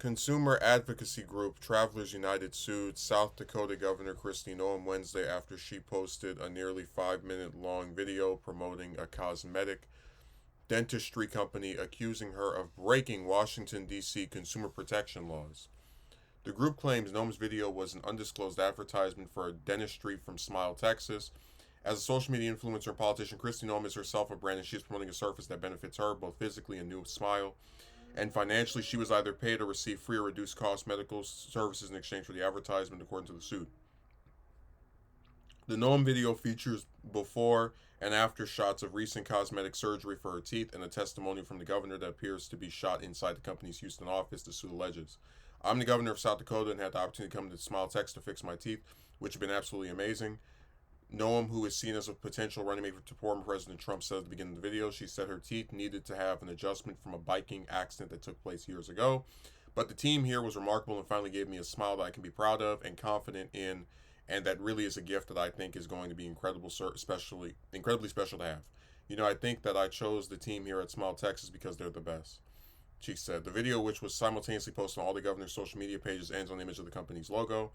Consumer advocacy group Travelers United sued South Dakota Governor Kristi Noem Wednesday after she posted a nearly 5 minute long video promoting a cosmetic dentistry company accusing her of breaking Washington, D.C. consumer protection laws. The group claims Noem's video was an undisclosed advertisement for a dentistry from Smile, Texas. As a social media influencer and politician, Kristi Noem is herself a brand and she is promoting a service that benefits her both physically and new Smile. And financially, she was either paid or received free or reduced cost medical services in exchange for the advertisement, according to the suit. The Noem video features before and after shots of recent cosmetic surgery for her teeth and a testimonial from the governor that appears to be shot inside the company's Houston office, the suit alleges. I'm the governor of South Dakota and had the opportunity to come to Smile, Texas to fix my teeth, which have been absolutely amazing. Noem, who is seen as a potential running mate to former President Trump, said at the beginning of the video, she said her teeth needed to have an adjustment from a biking accident that took place years ago. But the team here was remarkable and finally gave me a smile that I can be proud of and confident in, and that really is a gift that I think is going to be incredibly special to have. I think that I chose the team here at Smile, Texas because they're the best. She said the video, which was simultaneously posted on all the governor's social media pages, ends on the image of the company's logo.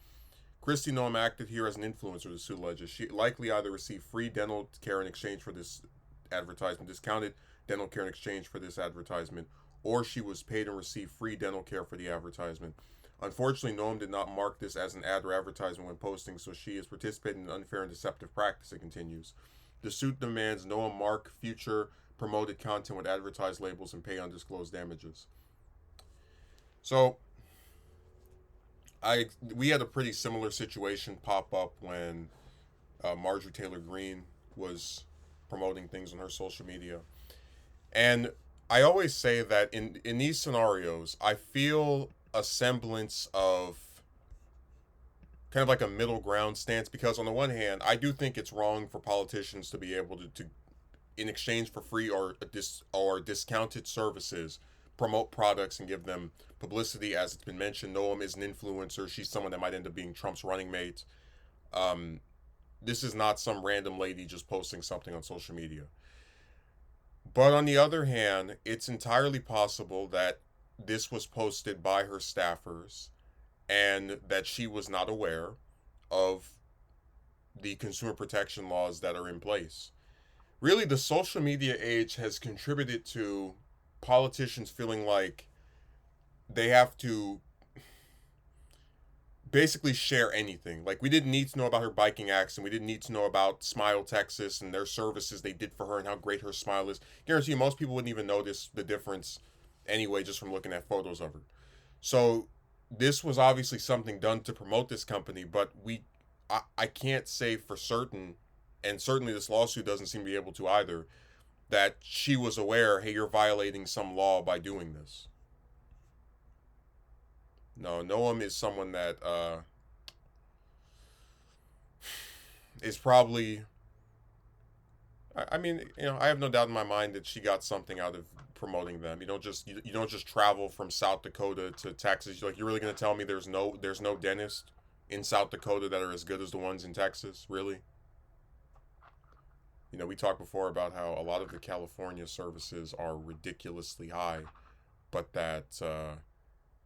Kristi Noem acted here as an influencer, the suit alleges. She likely either received free dental care in exchange for this advertisement, discounted dental care in exchange for this advertisement, or she was paid and received free dental care for the advertisement. Unfortunately, Noem did not mark this as an ad or advertisement when posting, so she is participating in unfair and deceptive practice, it continues. The suit demands Noem mark future promoted content with advertised labels and pay undisclosed damages. So, we had a pretty similar situation pop up when Marjorie Taylor Greene was promoting things on her social media. And I always say that in these scenarios, I feel a semblance of kind of like a middle ground stance, because on the one hand, I do think it's wrong for politicians to be able to in exchange for free or discounted services, promote products and give them publicity. As it's been mentioned, Noem is an influencer. She's someone that might end up being Trump's running mate. This is not some random lady just posting something on social media. But on the other hand, it's entirely possible that this was posted by her staffers and that she was not aware of the consumer protection laws that are in place. Really, the social media age has contributed to politicians feeling like they have to basically share anything. Like, we didn't need to know about her biking accident. We didn't need to know about Smile Texas and their services they did for her and how great her smile is. Guarantee you, most people wouldn't even notice the difference anyway just from looking at photos of her. So this was obviously something done to promote this company, but I can't say for certain, and certainly this lawsuit doesn't seem to be able to either, that she was aware, hey, you're violating some law by doing this. No, Noam is someone that is probably. I mean, I have no doubt in my mind that she got something out of promoting them. You don't just travel from South Dakota to Texas. You're really gonna tell me there's no dentist in South Dakota that are as good as the ones in Texas? Really? We talked before about how a lot of the California services are ridiculously high, but that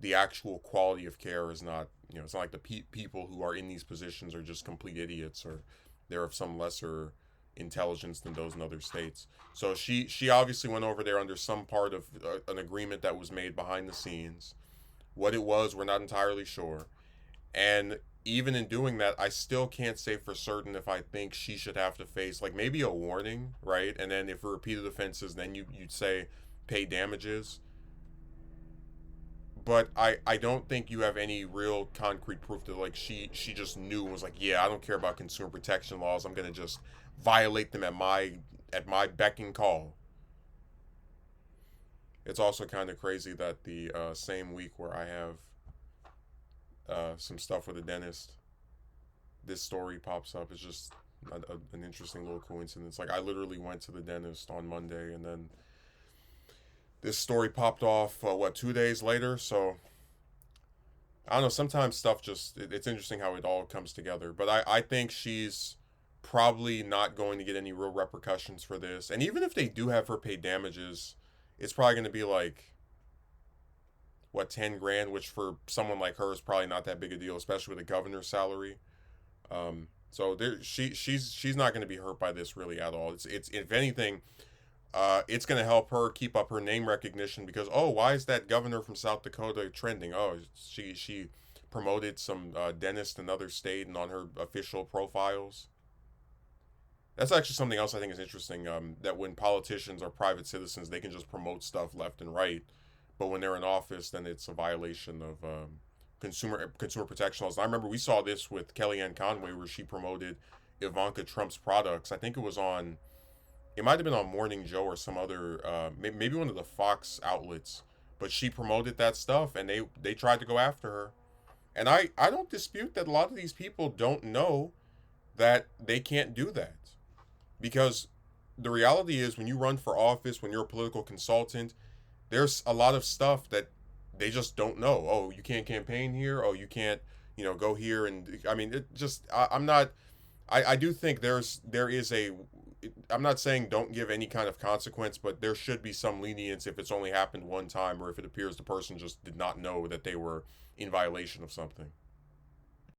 the actual quality of care is not. It's not like the people who are in these positions are just complete idiots, or they're of some lesser intelligence than those in other states. So she obviously went over there under some part of an agreement that was made behind the scenes. What it was, we're not entirely sure. And even in doing that, I still can't say for certain if I think she should have to face like maybe a warning, right? And then if for repeated offenses, then you'd say pay damages. But I don't think you have any real concrete proof that like she just knew and was like, yeah, I don't care about consumer protection laws. I'm gonna just violate them at my beck and call. It's also kind of crazy that the same week where I have some stuff with a dentist, this story pops up. It's just an interesting little coincidence. Like, I literally went to the dentist on Monday, and then this story popped off, 2 days later? So, I don't know, sometimes stuff it's interesting how it all comes together. But I think she's probably not going to get any real repercussions for this. And even if they do have her pay damages, it's probably going to be like what, 10 grand, which for someone like her is probably not that big a deal, especially with a governor's salary. So there, she's not going to be hurt by this really at all. It's if anything, it's going to help her keep up her name recognition because, oh, why is that governor from South Dakota trending? Oh, she promoted some dentist in another state and on her official profiles. That's actually something else I think is interesting. That when politicians are private citizens, they can just promote stuff left and right, but when they're in office, then it's a violation of consumer protection laws. And I remember we saw this with Kellyanne Conway, where she promoted Ivanka Trump's products. I think it was on. It might have been on Morning Joe or some other, maybe one of the Fox outlets, but she promoted that stuff, and they tried to go after her. And I don't dispute that a lot of these people don't know that they can't do that. Because the reality is when you run for office, when you're a political consultant, there's a lot of stuff that they just don't know. Oh, you can't campaign here. Oh, you can't, go here. And I mean, it just, I'm not, I do think there is a, I'm not saying don't give any kind of consequence, but there should be some lenience if it's only happened one time or if it appears the person just did not know that they were in violation of something.